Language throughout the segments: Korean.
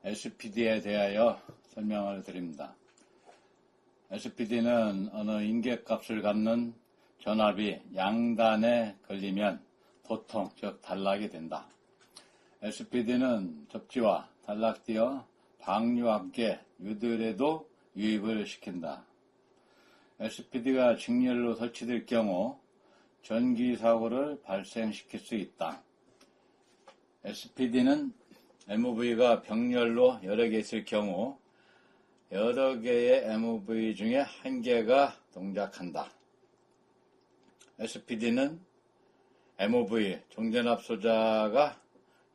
SPD에 대하여 설명을 드립니다. SPD는 어느 인계값을 갖는 전압이 양단에 걸리면 도통, 즉 단락이 된다. SPD는 접지와 단락되어 방류와 함께 유들에도 유입을 시킨다. SPD가 직렬로 설치될 경우 전기사고를 발생시킬 수 있다. SPD는 MOV가 병렬로 여러 개 있을 경우 여러 개의 MOV 중에 한 개가 동작한다. SPD는 MOV, 종전압 소자가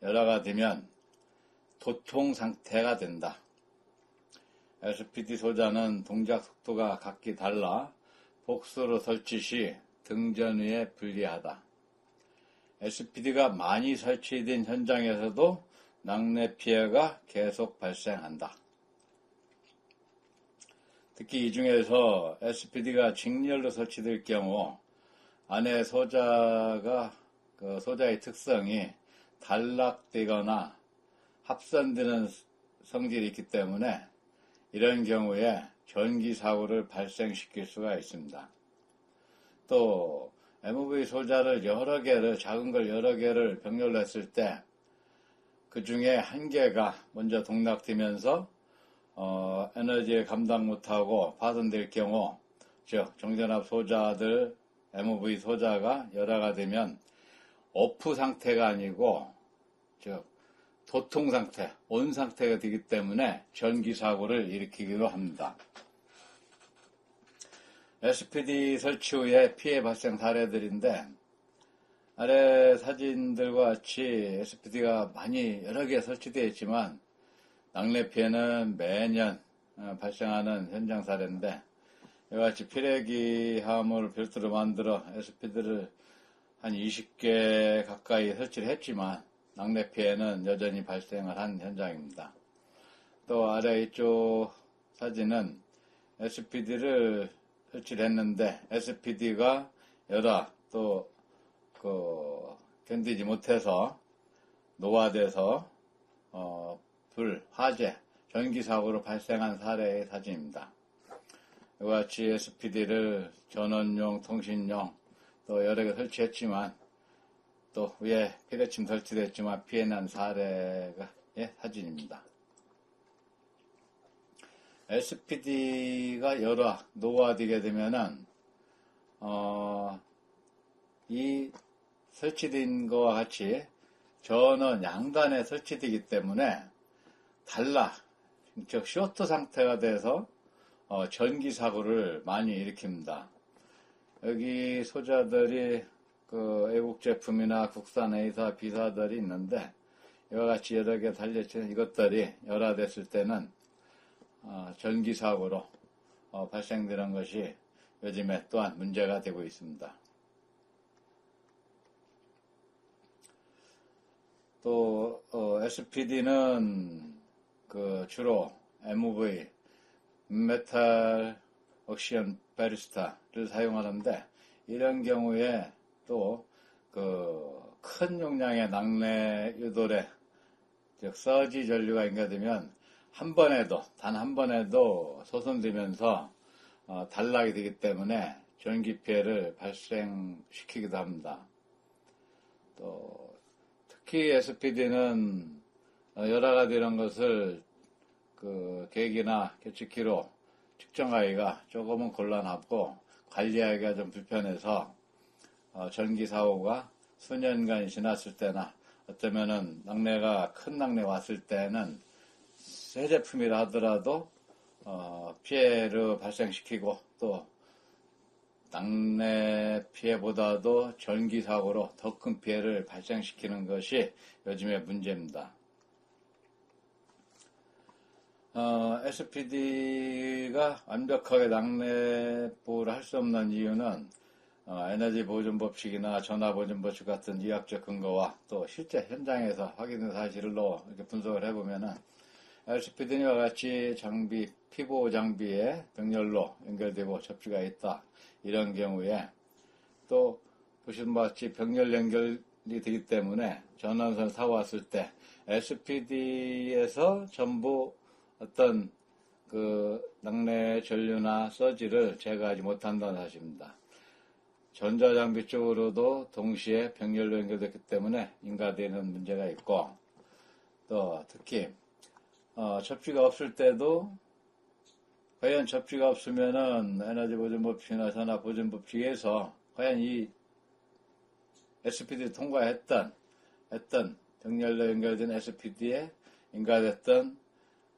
열화가 되면 도통 상태가 된다. SPD 소자는 동작 속도가 각기 달라 복수로 설치 시 등전 위에 불리하다. SPD가 많이 설치된 현장에서도 낙뢰 피해가 계속 발생한다. 특히 이 중에서 SPD가 직렬로 설치될 경우 안에 소자의 특성이 단락되거나 합선되는 성질이 있기 때문에 이런 경우에 전기사고를 발생시킬 수가 있습니다. 또 MOV 소자를 작은 걸 여러 개를 병렬로 했을 때 그 중에 한 개가 먼저 동락되면서 에너지에 감당 못하고 파손될 경우, 즉 정전압 소자들 MOV 소자가 열화가 되면 오프 상태가 아니고 즉 도통 상태, 온 상태가 되기 때문에 전기 사고를 일으키기도 합니다. SPD 설치 후에 피해 발생 사례들인데 아래 사진들과 같이 SPD가 많이 여러 개 설치되어 있지만 낙뢰 피해는 매년 발생하는 현장 사례인데 이와 같이 피레기 함을 별도로 만들어 SPD를 한 20개 가까이 설치를 했지만 낙뢰 피해는 여전히 발생을 한 현장입니다. 또 아래 이쪽 사진은 SPD를 설치를 했는데 SPD가 열화 또 견디지 못해서 노화돼서 불, 화재, 전기사고로 발생한 사례의 사진입니다. 이와 같이 SPD를 전원용, 통신용 또 여러 개 설치했지만 또 위에 피레침 설치됐지만 피해난 사례의 사진입니다. SPD가 열화, 노화되게 되면은 이 설치된 것과 같이 전원 양단에 설치되기 때문에 단락, 즉 쇼트 상태가 돼서 전기 사고를 많이 일으킵니다. 여기 소자들이 외국 제품이나 국산 A사, B사들이 있는데 이와 같이 여러 개 달려있는 이것들이 열화됐을 때는 전기 사고로 발생되는 것이 요즘에 또한 문제가 되고 있습니다. 또 SPD는 주로 MOV, 메탈 옥시언 베리스타를 사용하는데 이런 경우에 또 큰 용량의 낙뢰 유도래, 즉 서지 전류가 인가되면 단 한 번에도 소선되면서 단락이 되기 때문에 전기 피해를 발생시키기도 합니다. 또 특히 SPD는 열화가 되는 것을 계기나 계측기로 측정하기가 조금은 곤란하고 관리하기가 좀 불편해서 전기 사고가 수년간이 지났을 때나 어쩌면은 큰 낙뢰 왔을 때는 새 제품이라 하더라도 피해를 발생시키고 또 낙뢰 피해보다도 전기 사고로 더 큰 피해를 발생시키는 것이 요즘의 문제입니다. SPD가 완벽하게 낙뢰 보호를 할 수 없는 이유는 에너지 보존 법칙이나 전화 보존 법칙 같은 이학적 근거와 또 실제 현장에서 확인된 사실로 이렇게 분석을 해보면은 LCPD와 같이 피보 장비에 병렬로 연결되고 접지가 있다. 이런 경우에 또 보시는 바와 같이 병렬 연결이 되기 때문에 전원선을 타고 왔을 때 LCPD에서 전부 어떤 그 낙뢰 전류나 서지를 제거하지 못한다는 사실입니다. 전자장비 쪽으로도 동시에 병렬로 연결됐기 때문에 인가되는 문제가 있고, 또 특히 접지가 없을 때도 과연 접지가 없으면은 에너지 보존 법칙이나 산업 보존 법칙에서 과연 이 SPD 통과했던 병렬로 연결된 SPD에 인가됐던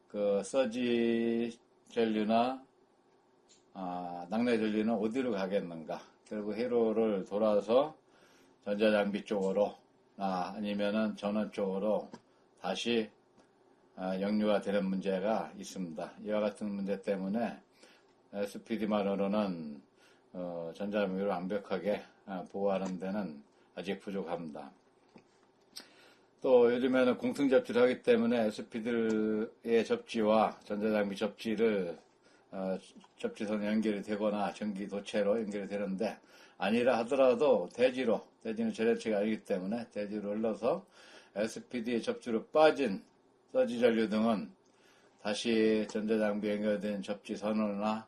그 서지 전류나 낙뢰 전류는 어디로 가겠는가? 결국 회로를 돌아서 전자장비 쪽으로 아니면은 전원 쪽으로 다시 역류가 되는 문제가 있습니다. 이와 같은 문제 때문에 SPD만으로는 전자장비를 완벽하게 보호하는 데는 아직 부족합니다. 또 요즘에는 공통 접지를 하기 때문에 SPD의 접지와 전자장비 접지를 접지선 연결이 되거나 전기 도체로 연결이 되는데, 아니라 하더라도 대지는 제래체가 아니기 때문에 대지로 흘러서 SPD의 접지로 빠진 서지 전류 등은 다시 전자장비 연결된 접지선으로나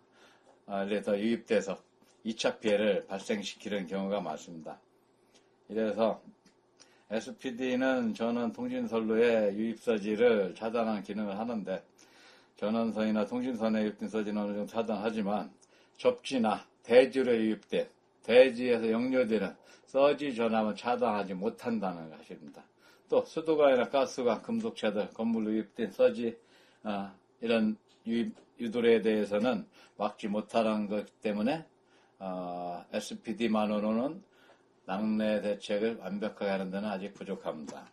더 유입돼서 2차 피해를 발생시키는 경우가 많습니다. 이래서 SPD는 전원 통신선로의 유입서지를 차단하는 기능을 하는데, 전원선이나 통신선에 유입된 서지는 어느 정도 차단하지만 접지나 대지로 유입된 대지에서 역류되는 서지 전압은 차단하지 못한다는 것입니다. 또 수도관이나 가스관, 금속차들, 건물로 유입된 서지 이런 유도에 대해서는 막지 못하는 것 때문에 SPD만으로는 낙뢰 대책을 완벽하게 하는 데는 아직 부족합니다.